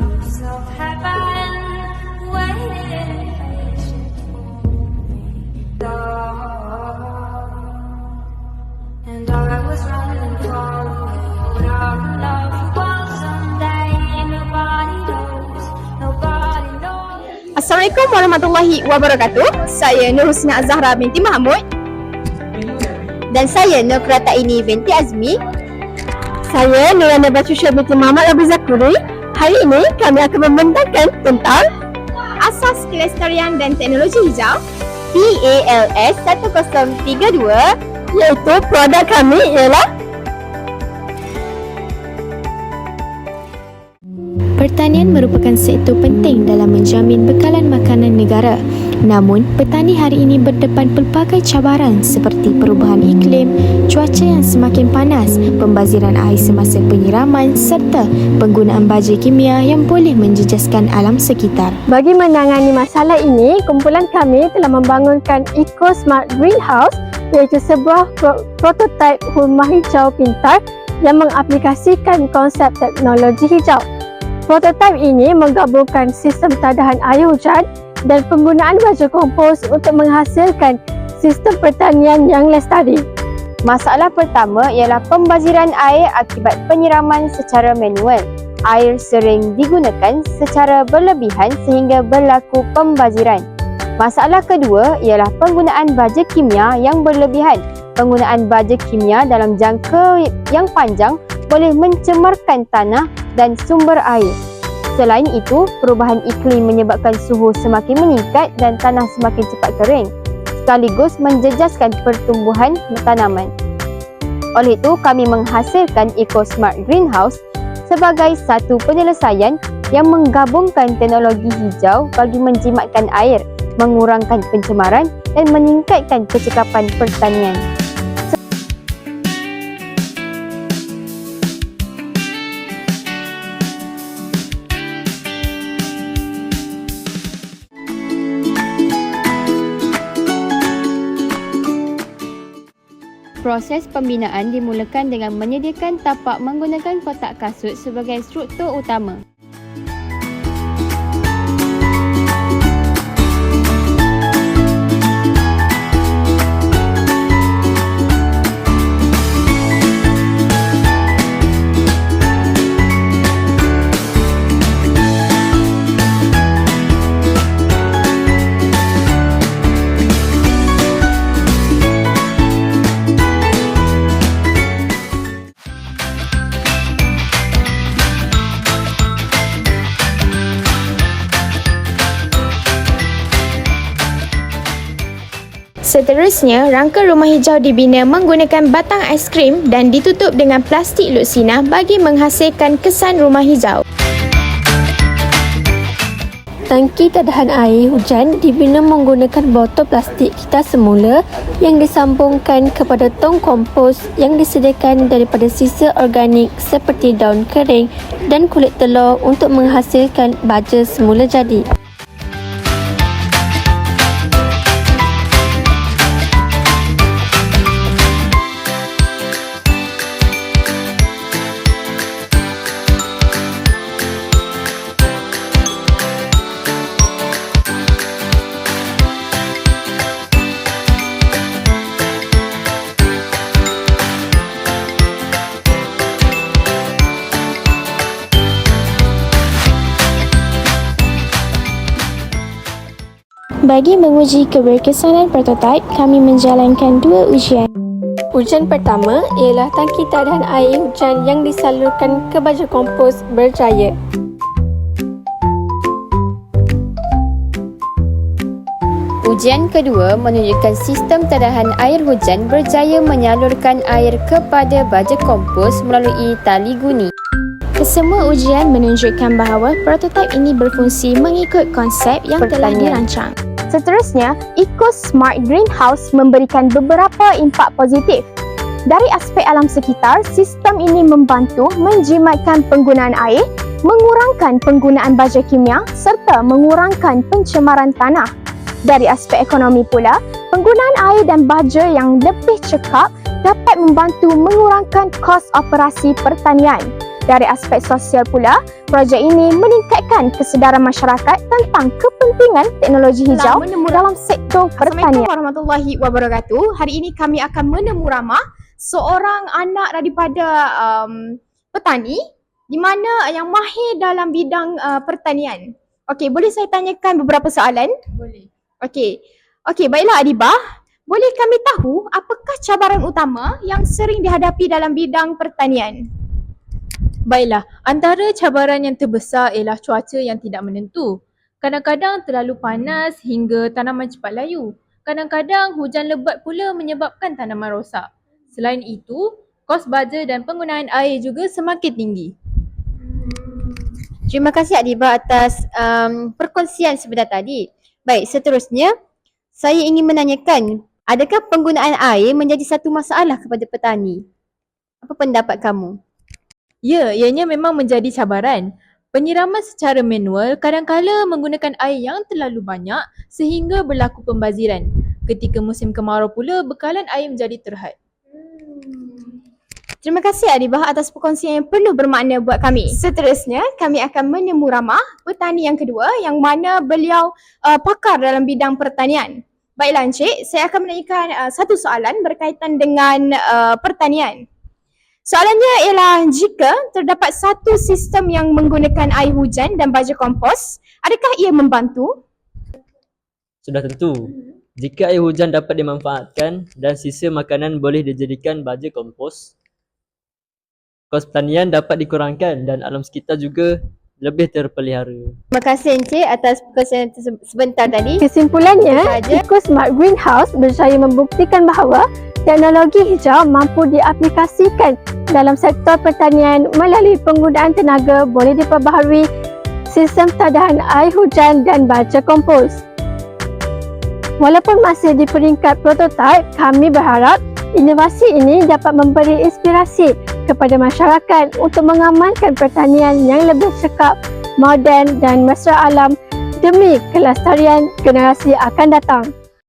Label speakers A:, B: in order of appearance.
A: of heaven waiting patient for me. And I was running far away without love. Well, someday nobody knows, nobody knows.
B: Assalamualaikum warahmatullahi wabarakatuh. Saya Nur Husna Zahra binti Mahmud. Dan saya Nur Kerataini binti Azmi. Saya Nurana Batusha binti Muhammad Abu Zakuri. Hari ini kami akan membentangkan tentang Asas Kelestarian dan Teknologi Hijau PALS 1032, iaitu produk kami ialah
C: Pertanian merupakan sektor penting dalam menjamin bekalan makanan negara. Namun, petani hari ini berdepan pelbagai cabaran seperti perubahan iklim, cuaca yang semakin panas, pembaziran air semasa penyiraman serta penggunaan baja kimia yang boleh menjejaskan alam sekitar.
B: Bagi menangani masalah ini, kumpulan kami telah membangunkan Eco Smart Greenhouse, iaitu sebuah prototipe rumah hijau pintar yang mengaplikasikan konsep teknologi hijau. Prototipe ini menggabungkan sistem tadahan air hujan dan penggunaan baja kompos untuk menghasilkan sistem pertanian yang lestari. Masalah pertama ialah pembaziran air akibat penyiraman secara manual. Air sering digunakan secara berlebihan sehingga berlaku pembaziran. Masalah kedua ialah penggunaan baja kimia yang berlebihan. Penggunaan baja kimia dalam jangka yang panjang boleh mencemarkan tanah dan sumber air. Selain itu, perubahan iklim menyebabkan suhu semakin meningkat dan tanah semakin cepat kering, sekaligus menjejaskan pertumbuhan tanaman. Oleh itu, kami menghasilkan Eco Smart Greenhouse sebagai satu penyelesaian yang menggabungkan teknologi hijau bagi menjimatkan air, mengurangkan pencemaran dan meningkatkan kecekapan pertanian.
C: Proses pembinaan dimulakan dengan menyediakan tapak menggunakan kotak kasut sebagai struktur utama. Seterusnya, rangka rumah hijau dibina menggunakan batang aiskrim dan ditutup dengan plastik luksina bagi menghasilkan kesan rumah hijau.
D: Tangki tadahan air hujan dibina menggunakan botol plastik kita semula yang disambungkan kepada tong kompos yang disediakan daripada sisa organik seperti daun kering dan kulit telur untuk menghasilkan baja semula jadi.
C: Bagi menguji keberkesanan prototipe, kami menjalankan dua ujian.
D: Ujian pertama ialah tangki tadahan air hujan yang disalurkan ke baja kompos berjaya.
C: Ujian kedua menunjukkan sistem tadahan air hujan berjaya menyalurkan air kepada baja kompos melalui tali guni. Kesemua ujian menunjukkan bahawa prototipe ini berfungsi mengikut konsep yang telah dirancang.
B: Seterusnya, Eco Smart Greenhouse memberikan beberapa impak positif. Dari aspek alam sekitar, sistem ini membantu menjimatkan penggunaan air, mengurangkan penggunaan baja kimia serta mengurangkan pencemaran tanah. Dari aspek ekonomi pula, penggunaan air dan baja yang lebih cekap dapat membantu mengurangkan kos operasi pertanian.
E: Dari aspek sosial pula, projek ini meningkatkan kesedaran masyarakat tentang kepentingan teknologi hijau dalam sektor pertanian.
F: Assalamualaikum warahmatullahi wabarakatuh. Hari ini kami akan menemu ramah seorang anak daripada petani di mana yang mahir dalam bidang pertanian. Okey, boleh saya tanyakan beberapa soalan?
G: Boleh.
F: Okey, baiklah Adibah. Boleh kami tahu apakah cabaran utama yang sering dihadapi dalam bidang pertanian?
G: Baiklah, antara cabaran yang terbesar ialah cuaca yang tidak menentu. Kadang-kadang terlalu panas hingga tanaman cepat layu. Kadang-kadang hujan lebat pula menyebabkan tanaman rosak. Selain itu, kos baja dan penggunaan air juga semakin tinggi.
F: Terima kasih Adibah atas perkongsian sebentar tadi. Baik, seterusnya saya ingin menanyakan, adakah penggunaan air menjadi satu masalah kepada petani? Apa pendapat kamu?
G: Ya, ianya memang menjadi cabaran. Penyiraman secara manual kadang-kala menggunakan air yang terlalu banyak sehingga berlaku pembaziran. Ketika musim kemarau pula, bekalan air menjadi terhad.
F: Terima kasih Adibah atas perkongsian yang penuh bermakna buat kami. Seterusnya, kami akan menemu ramah petani yang kedua yang mana beliau pakar dalam bidang pertanian. Baiklah Encik, saya akan menanyakan satu soalan berkaitan dengan pertanian. Soalannya ialah, jika terdapat satu sistem yang menggunakan air hujan dan baja kompos, adakah ia membantu?
H: Sudah tentu. Jika air hujan dapat dimanfaatkan dan sisa makanan boleh dijadikan baja kompos, kos pertanian dapat dikurangkan dan alam sekitar juga lebih terpelihara.
F: Terima kasih Encik atas perkongsian sebentar tadi.
B: Kesimpulannya, EcoSmart Greenhouse berjaya membuktikan bahawa teknologi hijau mampu diaplikasikan dalam sektor pertanian melalui penggunaan tenaga boleh diperbaharui, sistem tadahan air hujan dan baja kompos. Walaupun masih di peringkat prototipe, kami berharap inovasi ini dapat memberi inspirasi kepada masyarakat untuk mengamalkan pertanian yang lebih cekap, moden dan mesra alam demi kelestarian generasi akan datang.